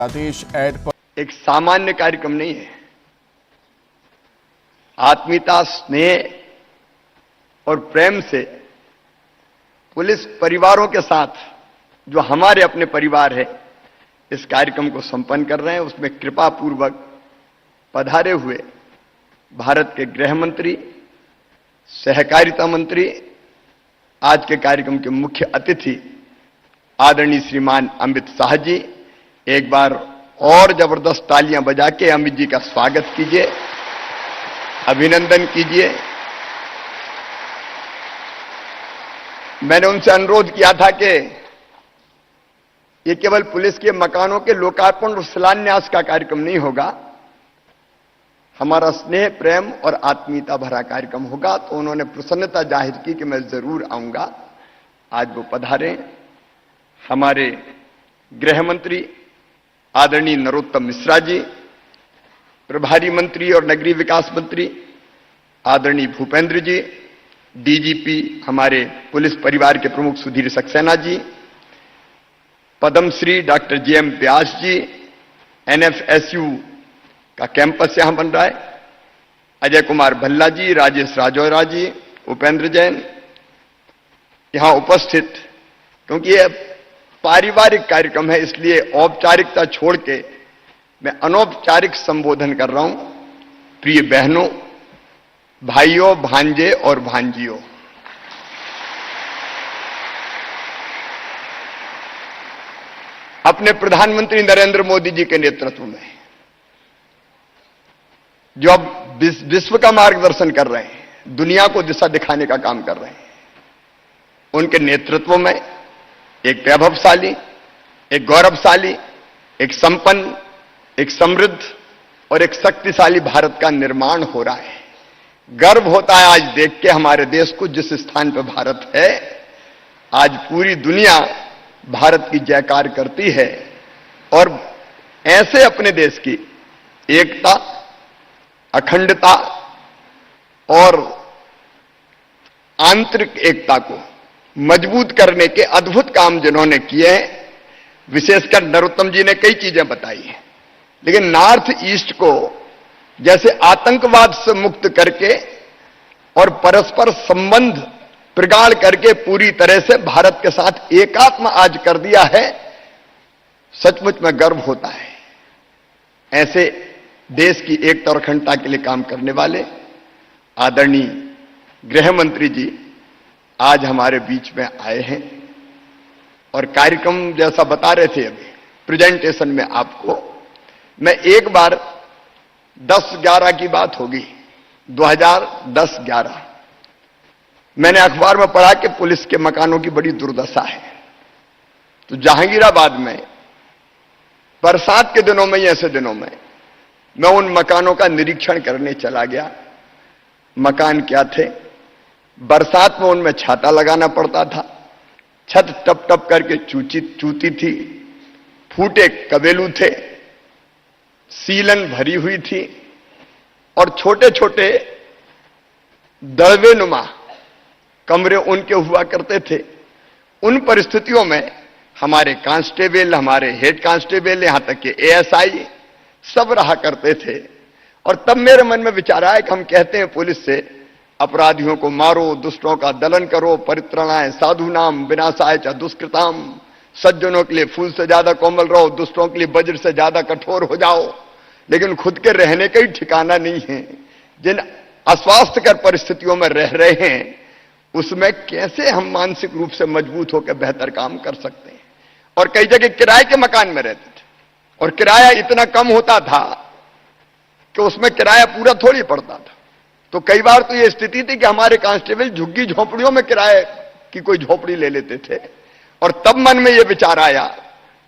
आदेश add पर एक सामान्य कार्यक्रम नहीं है। आत्मीयता, स्नेह और प्रेम से पुलिस परिवारों के साथ जो हमारे अपने परिवार है इस कार्यक्रम को संपन्न कर रहे हैं। उसमें कृपा पूर्वक पधारे हुए भारत के गृह मंत्री, सहकारिता मंत्री, आज के कार्यक्रम के मुख्य अतिथि आदरणीय श्रीमान अमित शाह जी, एक बार और जबरदस्त तालियां बजा के अमित जी का स्वागत कीजिए, अभिनंदन कीजिए। मैंने उनसे अनुरोध किया था कि ये केवल पुलिस के मकानों के लोकार्पण और शिलान्यास का कार्यक्रम नहीं होगा, हमारा स्नेह, प्रेम और आत्मीयता भरा कार्यक्रम होगा। तो उन्होंने प्रसन्नता जाहिर की कि मैं जरूर आऊंगा। आज वो पधारे। हमारे गृह मंत्री आदरणीय नरोत्तम मिश्रा जी, प्रभारी मंत्री और नगरीय विकास मंत्री आदरणीय भूपेंद्र जी, डीजीपी हमारे पुलिस परिवार के प्रमुख सुधीर सक्सेना जी, पद्मश्री डॉक्टर जेएम व्यास जी, एनएफएसयू का कैंपस यहां बन रहा है, अजय कुमार भल्ला जी, राजेश राजौरा जी, उपेंद्र जैन यहां उपस्थित। क्योंकि यह पारिवारिक कार्यक्रम है इसलिए औपचारिकता छोड़ के मैं अनौपचारिक संबोधन कर रहा हूं। प्रिय बहनों, भाइयों, भांजे और भांजियों, अपने प्रधानमंत्री नरेंद्र मोदी जी के नेतृत्व में जो अब विश्व का मार्गदर्शन कर रहे हैं, दुनिया को दिशा दिखाने का काम कर रहे हैं, उनके नेतृत्व में एक वैभवशाली, एक गौरवशाली, एक संपन्न, एक समृद्ध और एक शक्तिशाली भारत का निर्माण हो रहा है। गर्व होता है आज देख के हमारे देश को, जिस स्थान पर भारत है। आज पूरी दुनिया भारत की जयकार करती है और ऐसे अपने देश की एकता, अखंडता और आंतरिक एकता को मजबूत करने के अद्भुत काम जिन्होंने किए हैं, विशेषकर नरोत्तम जी ने कई चीजें बताई हैं, लेकिन नॉर्थ ईस्ट को जैसे आतंकवाद से मुक्त करके और परस्पर संबंध प्रगाढ़ करके पूरी तरह से भारत के साथ एकात्म आज कर दिया है, सचमुच में गर्व होता है। ऐसे देश की एकता और अखंडता के लिए काम करने वाले आदरणीय गृह मंत्री जी आज हमारे बीच में आए हैं और कार्यक्रम जैसा बता रहे थे अभी प्रेजेंटेशन में आपको, मैं एक बार 10-11 की बात होगी, 2010-11 मैंने अखबार में पढ़ा कि पुलिस के मकानों की बड़ी दुर्दशा है। तो जहांगीराबाद में बरसात के दिनों में, ऐसे दिनों में मैं उन मकानों का निरीक्षण करने चला गया। मकान क्या थे? बरसात में उनमें छाता लगाना पड़ता था, छत टप टप करके चूती थी, फूटे कबेलू थे, सीलन भरी हुई थी और छोटे छोटे दड़वे नुमा कमरे उनके हुआ करते थे। उन परिस्थितियों में हमारे कांस्टेबल, हमारे हेड कांस्टेबल, यहां तक कि एएसआई सब रहा करते थे। और तब मेरे मन में विचार आया कि हम कहते हैं पुलिस से अपराधियों को मारो, दुष्टों का दलन करो, परित्रणाय साधुनाम विनाशाय च दुष्कृताम, सज्जनों के लिए फूल से ज्यादा कोमल रहो, दुष्टों के लिए वज्र से ज्यादा कठोर हो जाओ, लेकिन खुद के रहने का ही ठिकाना नहीं है। जिन अस्वास्थ्यकर परिस्थितियों में रह रहे हैं उसमें कैसे हम मानसिक रूप से मजबूत होकर बेहतर काम कर सकते हैं। और कई जगह किराए के मकान में रहते थे और किराया इतना कम होता था कि उसमें किराया पूरा थोड़ी पड़ता था। तो कई बार तो यह स्थिति थी कि हमारे कांस्टेबल झुग्गी झोपड़ियों में किराए की कोई झोपड़ी ले लेते थे। और तब मन में यह विचार आया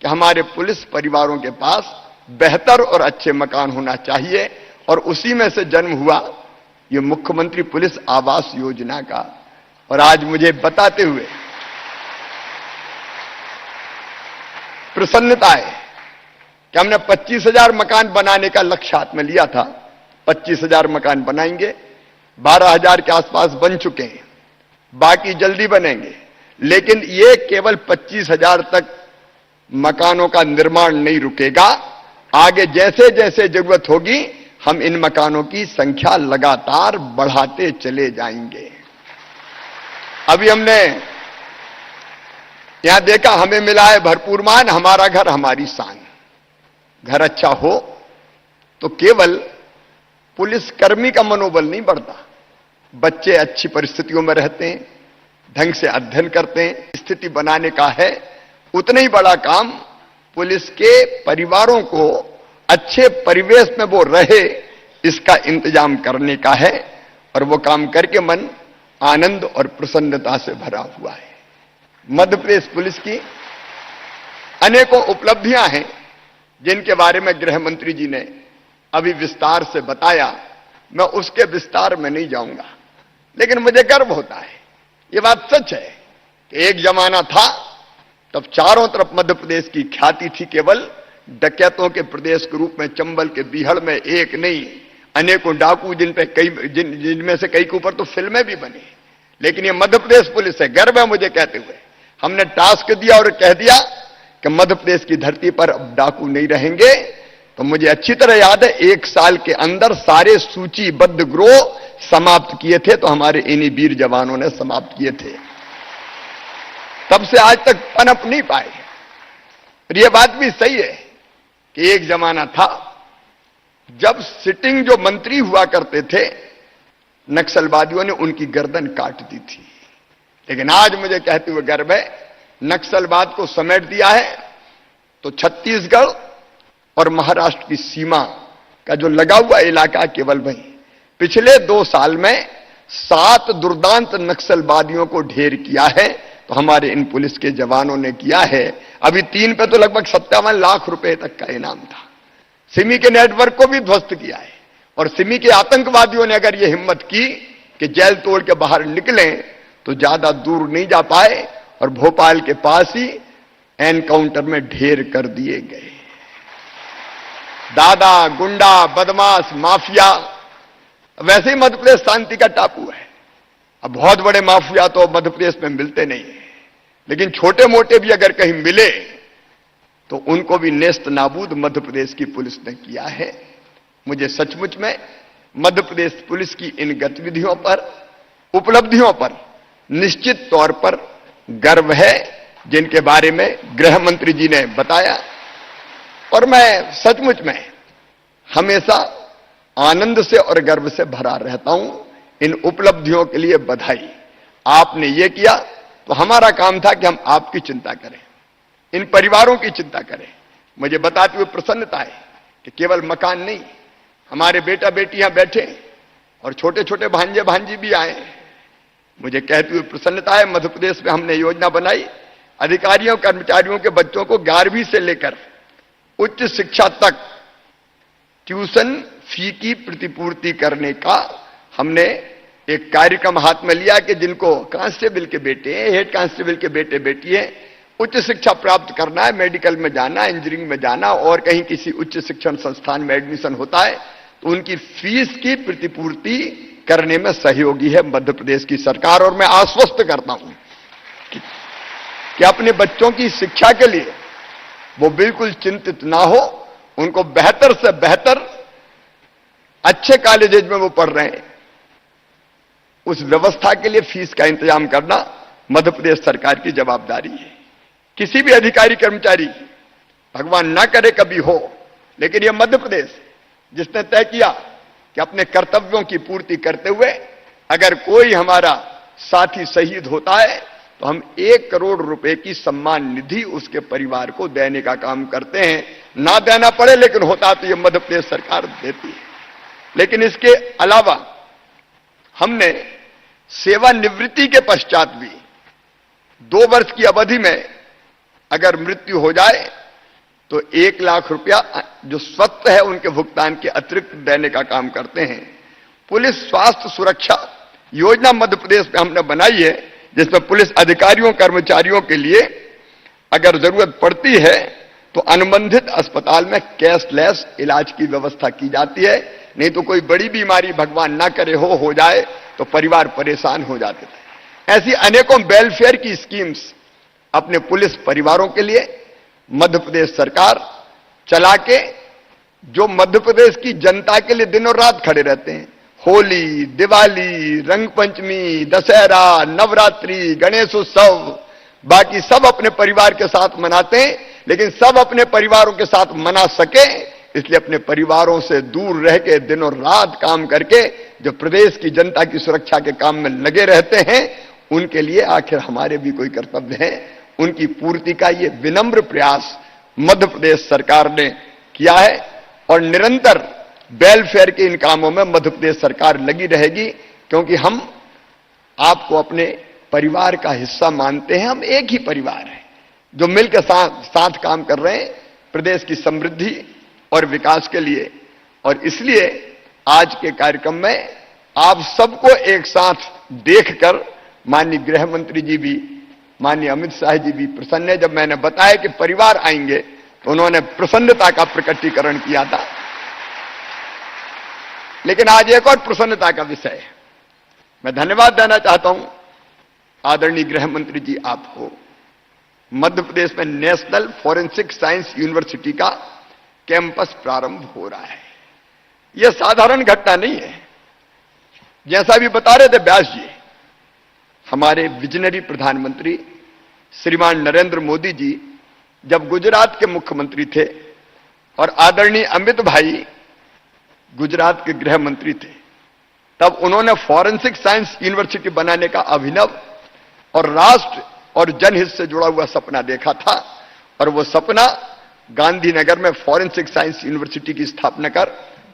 कि हमारे पुलिस परिवारों के पास बेहतर और अच्छे मकान होना चाहिए और उसी में से जन्म हुआ यह मुख्यमंत्री पुलिस आवास योजना का। और आज मुझे बताते हुए प्रसन्नता है कि हमने 25,000 मकान बनाने का लक्ष्य हाथ में लिया था। 25,000 मकान बनाएंगे, 12,000 के आसपास बन चुके हैं, बाकी जल्दी बनेंगे। लेकिन ये केवल 25,000 तक मकानों का निर्माण नहीं रुकेगा। आगे जैसे जैसे जरूरत होगी हम इन मकानों की संख्या लगातार बढ़ाते चले जाएंगे। अभी हमने यहां देखा, हमें मिला है भरपूर मान, हमारा घर हमारी शान। घर अच्छा हो तो केवल पुलिसकर्मी का मनोबल नहीं बढ़ता, बच्चे अच्छी परिस्थितियों में रहते हैं, ढंग से अध्ययन करते हैं। स्थिति बनाने का है उतना ही बड़ा काम पुलिस के परिवारों को अच्छे परिवेश में वो रहे इसका इंतजाम करने का है, और वो काम करके मन आनंद और प्रसन्नता से भरा हुआ है। मध्य प्रदेश पुलिस की अनेकों उपलब्धियां हैं जिनके बारे में गृह मंत्री जी ने अभी विस्तार से बताया, मैं उसके विस्तार में नहीं जाऊंगा, लेकिन मुझे गर्व होता है। ये बात सच है कि एक जमाना था तब चारों तरफ मध्य प्रदेश की ख्याति थी, केवल डकैतों के प्रदेश के रूप में। चंबल के बीहड़ में एक नहीं अनेकों डाकू, जिनमें से कई के ऊपर तो फिल्में भी बनी। लेकिन ये मध्य प्रदेश पुलिस है, गर्व है मुझे कहते हुए। हमने टास्क दिया और कह दिया कि मध्य प्रदेश की धरती पर अब डाकू नहीं रहेंगे। तो मुझे अच्छी तरह याद है, 1 साल के अंदर सारे सूचीबद्ध गिरोह समाप्त किए थे, तो हमारे इन्हीं वीर जवानों ने समाप्त किए थे। तब से आज तक पनप नहीं पाए। और यह बात भी सही है कि एक जमाना था जब सिटिंग जो मंत्री हुआ करते थे, नक्सलवादियों ने उनकी गर्दन काट दी थी। लेकिन आज मुझे कहते हुए गर्व है, नक्सलवाद को समेट दिया है तो छत्तीसगढ़ और महाराष्ट्र की सीमा का जो लगा हुआ इलाका केवल वही। पिछले 2 साल में 7 दुर्दांत नक्सलवादियों को ढेर किया है, तो हमारे इन पुलिस के जवानों ने किया है। अभी 3 पे तो लगभग 57 लाख रुपए तक का इनाम था। सिमी के नेटवर्क को भी ध्वस्त किया है, और सिमी के आतंकवादियों ने अगर यह हिम्मत की कि जेल तोड़ के बाहर निकलें तो ज्यादा दूर नहीं जा पाए, और भोपाल के पास ही एनकाउंटर में ढेर कर दिए गए। दादा, गुंडा, बदमाश, माफिया, वैसे ही मध्य प्रदेश शांति का टापू है। अब बहुत बड़े माफिया तो मध्य प्रदेश में मिलते नहीं है, लेकिन छोटे मोटे भी अगर कहीं मिले तो उनको भी नेस्त नाबूद मध्य प्रदेश की पुलिस ने किया है। मुझे सचमुच में मध्य प्रदेश पुलिस की इन गतिविधियों पर, उपलब्धियों पर निश्चित तौर पर गर्व है, जिनके बारे में गृह मंत्री जी ने बताया। और मैं सचमुच में हमेशा आनंद से और गर्व से भरा रहता हूं। इन उपलब्धियों के लिए बधाई। आपने ये किया तो हमारा काम था कि हम आपकी चिंता करें, इन परिवारों की चिंता करें। मुझे बताते हुए प्रसन्नता है कि केवल मकान नहीं, हमारे बेटा बेटियां बैठे और छोटे छोटे भांजे भांजी भी आए। मुझे कहते हुए प्रसन्नता है, मध्य प्रदेश में हमने योजना बनाई, अधिकारियों कर्मचारियों के बच्चों को 11वीं से लेकर उच्च शिक्षा तक ट्यूशन फी की प्रतिपूर्ति करने का हमने एक कार्यक्रम हाथ में लिया कि जिनको कांस्टेबल के बेटे हैं, हेड कांस्टेबल के बेटे बेटी हैं, उच्च शिक्षा प्राप्त करना है, मेडिकल में जाना, इंजीनियरिंग में जाना और कहीं किसी उच्च शिक्षण संस्थान में एडमिशन होता है, तो उनकी फीस की प्रतिपूर्ति करने में सहयोगी है मध्य प्रदेश की सरकार। और मैं आश्वस्त करता हूं कि अपने बच्चों की शिक्षा के लिए वो बिल्कुल चिंतित ना हो। उनको बेहतर से बेहतर अच्छे कॉलेजेज में वो पढ़ रहे हैं, उस व्यवस्था के लिए फीस का इंतजाम करना मध्य प्रदेश सरकार की जवाबदारी है। किसी भी अधिकारी कर्मचारी, भगवान ना करे कभी हो, लेकिन यह मध्य प्रदेश जिसने तय किया कि अपने कर्तव्यों की पूर्ति करते हुए अगर कोई हमारा साथी शहीद होता है तो हम 1 करोड़ रुपए की सम्मान निधि उसके परिवार को देने का काम करते हैं। ना देना पड़े लेकिन होता तो यह मध्य प्रदेश सरकार देती है। लेकिन इसके अलावा हमने सेवानिवृत्ति के पश्चात भी 2 वर्ष की अवधि में अगर मृत्यु हो जाए तो 1 लाख रुपया जो स्वतः है उनके भुगतान के अतिरिक्त देने का काम करते हैं। पुलिस स्वास्थ्य सुरक्षा योजना मध्य प्रदेश में हमने बनाई है, जिसमें पुलिस अधिकारियों कर्मचारियों के लिए अगर जरूरत पड़ती है तो अनुबंधित अस्पताल में कैशलेस इलाज की व्यवस्था की जाती है। नहीं तो कोई बड़ी बीमारी भगवान ना करे हो जाए तो परिवार परेशान हो जाते थे। ऐसी अनेकों वेलफेयर की स्कीम्स अपने पुलिस परिवारों के लिए, मध्य प्रदेश सरकार चला के जो मध्य प्रदेश की जनता के लिए दिनों रात खड़े रहते हैं, होली, दिवाली, रंग पंचमी, दशहरा, नवरात्रि, गणेश उत्सव, बाकी सब अपने परिवार के साथ मनाते हैं, लेकिन सब अपने परिवारों के साथ मना सके इसलिए अपने परिवारों से दूर रह के दिनों रात काम करके जो प्रदेश की जनता की सुरक्षा के काम में लगे रहते हैं, उनके लिए आखिर हमारे भी कोई कर्तव्य है। उनकी पूर्ति का ये विनम्र प्रयास मध्य प्रदेश सरकार ने किया है और निरंतर वेलफेयर के इन कामों में मध्य प्रदेश सरकार लगी रहेगी, क्योंकि हम आपको अपने परिवार का हिस्सा मानते हैं। हम एक ही परिवार हैं जो मिलकर साथ काम कर रहे हैं प्रदेश की समृद्धि और विकास के लिए। और इसलिए आज के कार्यक्रम में आप सबको एक साथ देखकर माननीय गृह मंत्री जी भी, माननीय अमित शाह जी भी प्रसन्न है। जब मैंने बताया कि परिवार आएंगे तो उन्होंने प्रसन्नता का प्रकटीकरण किया था। लेकिन आज एक और प्रसन्नता का विषय है। मैं धन्यवाद देना चाहता हूं आदरणीय गृह मंत्री जी आपको। मध्य प्रदेश में नेशनल फॉरेंसिक साइंस यूनिवर्सिटी का कैंपस प्रारंभ हो रहा है। यह साधारण घटना नहीं है। जैसा भी बता रहे थे व्यास जी, हमारे विजनरी प्रधानमंत्री श्रीमान नरेंद्र मोदी जी जब गुजरात के मुख्यमंत्री थे और आदरणीय अमित भाई गुजरात के गृह मंत्री थे, तब उन्होंने फॉरेंसिक साइंस यूनिवर्सिटी बनाने का अभिनव और राष्ट्र और जनहित से जुड़ा हुआ सपना देखा था। और वो सपना गांधीनगर में फॉरेंसिक साइंस यूनिवर्सिटी की स्थापना कर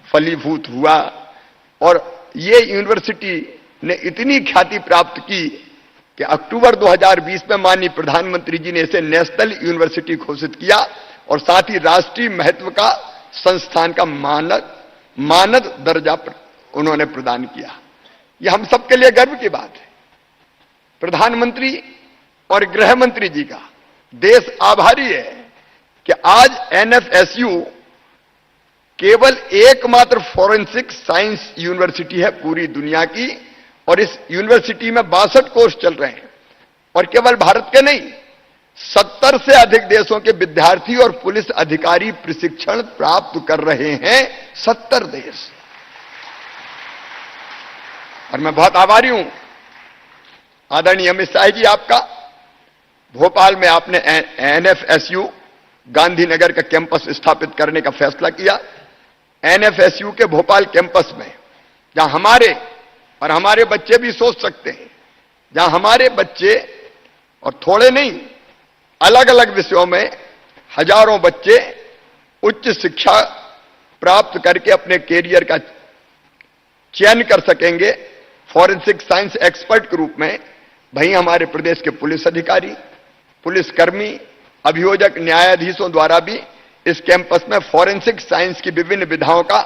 फलीभूत हुआ। और ये यूनिवर्सिटी ने इतनी ख्याति प्राप्त की कि अक्टूबर 2020 में माननीय प्रधानमंत्री जी ने इसे नेशनल यूनिवर्सिटी घोषित किया और साथ ही राष्ट्रीय महत्व का संस्थान का मानद दर्जा उन्होंने प्रदान किया। यह हम सबके लिए गर्व की बात है। प्रधानमंत्री और गृह मंत्री जी का देश आभारी है कि आज एनएफएसयू केवल एकमात्र फॉरेंसिक साइंस यूनिवर्सिटी है पूरी दुनिया की। और इस यूनिवर्सिटी में 62 कोर्स चल रहे हैं और केवल भारत के नहीं, 70 से अधिक देशों के विद्यार्थी और पुलिस अधिकारी प्रशिक्षण प्राप्त कर रहे हैं। 70 देश। और मैं बहुत आभारी हूं आदरणीय अमित शाह जी आपका। भोपाल में आपने एनएफएसयू गांधीनगर का कैंपस स्थापित करने का फैसला किया। एनएफएसयू के भोपाल कैंपस में जहां हमारे बच्चे भी सोच सकते हैं, जहां हमारे बच्चे और थोड़े नहीं, अलग अलग विषयों में हजारों बच्चे उच्च शिक्षा प्राप्त करके अपने कैरियर का चयन कर सकेंगे फॉरेंसिक साइंस एक्सपर्ट के रूप में। वहीं हमारे प्रदेश के पुलिस अधिकारी, पुलिसकर्मी, अभियोजक, न्यायाधीशों द्वारा भी इस कैंपस में फॉरेंसिक साइंस की विभिन्न विधाओं का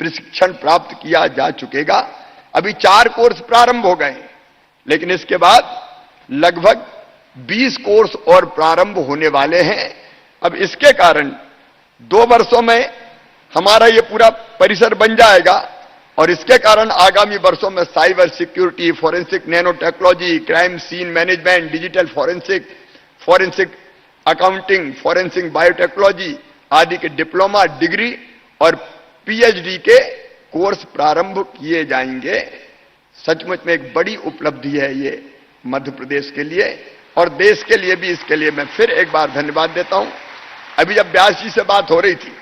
प्रशिक्षण प्राप्त किया जा चुकेगा। अभी 4 कोर्स प्रारंभ हो गए, लेकिन इसके बाद लगभग 20 कोर्स और प्रारंभ होने वाले हैं। अब इसके कारण 2 वर्षों में हमारा ये पूरा परिसर बन जाएगा और इसके कारण आगामी वर्षों में cyber security, forensic nano technology, crime scene management, digital forensic accounting, forensic biotechnology आदि के डिप्लोमा, डिग्री और पीएचडी के कोर्स प्रारंभ किए जाएंगे। सचमुच में एक बड़ी उपलब्धि है ये मध्य प्रदेश के लिए और देश के लिए भी। इसके लिए मैं फिर एक बार धन्यवाद देता हूं। अभी जब व्यास जी से बात हो रही थी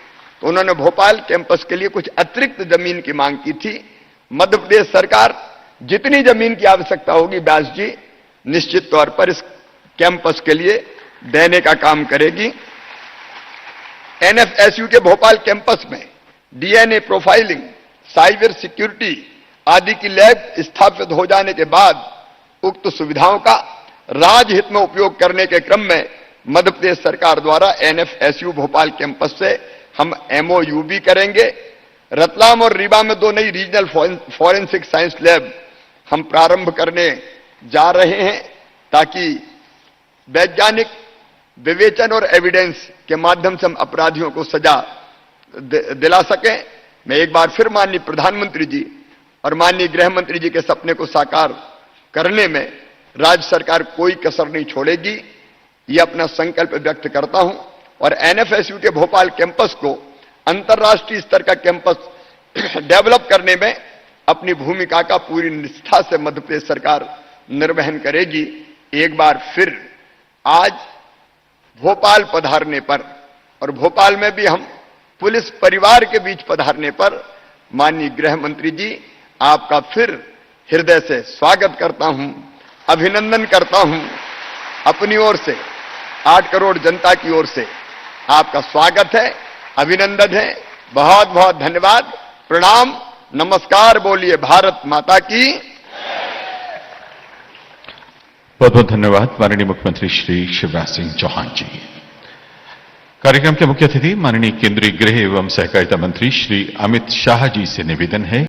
तो उन्होंने भोपाल कैंपस के लिए कुछ अतिरिक्त जमीन की मांग की थी। मध्य प्रदेश सरकार जितनी जमीन की आवश्यकता होगी व्यास जी निश्चित तौर पर इस कैंपस के लिए देने का काम करेगी। एनएफएसयू के भोपाल कैंपस में डीएनए प्रोफाइलिंग, साइबर सिक्योरिटी आदि की लैब स्थापित हो जाने के बाद उक्त सुविधाओं का राजहित में उपयोग करने के क्रम में मध्य प्रदेश सरकार द्वारा एनएफएसयू भोपाल कैंपस से हम एमओयू भी करेंगे। रतलाम और रीवा में 2 नई रीजनल फॉरेंसिक साइंस लैब हम प्रारंभ करने जा रहे हैं ताकि वैज्ञानिक विवेचन और एविडेंस के माध्यम से हम अपराधियों को सजा दिला सकें। मैं एक बार फिर माननीय प्रधानमंत्री जी और माननीय गृह मंत्री जी के सपने को साकार करने में राज्य सरकार कोई कसर नहीं छोड़ेगी, ये अपना संकल्प व्यक्त करता हूं और एनएफएसयू के भोपाल कैंपस को अंतर्राष्ट्रीय स्तर का कैंपस डेवलप करने में अपनी भूमिका का पूरी निष्ठा से मध्य प्रदेश सरकार निर्वहन करेगी। एक बार फिर आज भोपाल पधारने पर और भोपाल में भी हम पुलिस परिवार के बीच पधारने पर माननीय गृह मंत्री जी आपका फिर हृदय से स्वागत करता हूं, अभिनंदन करता हूं। अपनी ओर से 8 करोड़ जनता की ओर से आपका स्वागत है, अभिनंदन है। बहुत बहुत धन्यवाद, प्रणाम, नमस्कार। बोलिए भारत माता की। बहुत बहुत धन्यवाद माननीय मुख्यमंत्री श्री शिवराज सिंह चौहान जी। कार्यक्रम के मुख्य अतिथि माननीय केंद्रीय गृह एवं सहकारिता मंत्री श्री अमित शाह जी से निवेदन है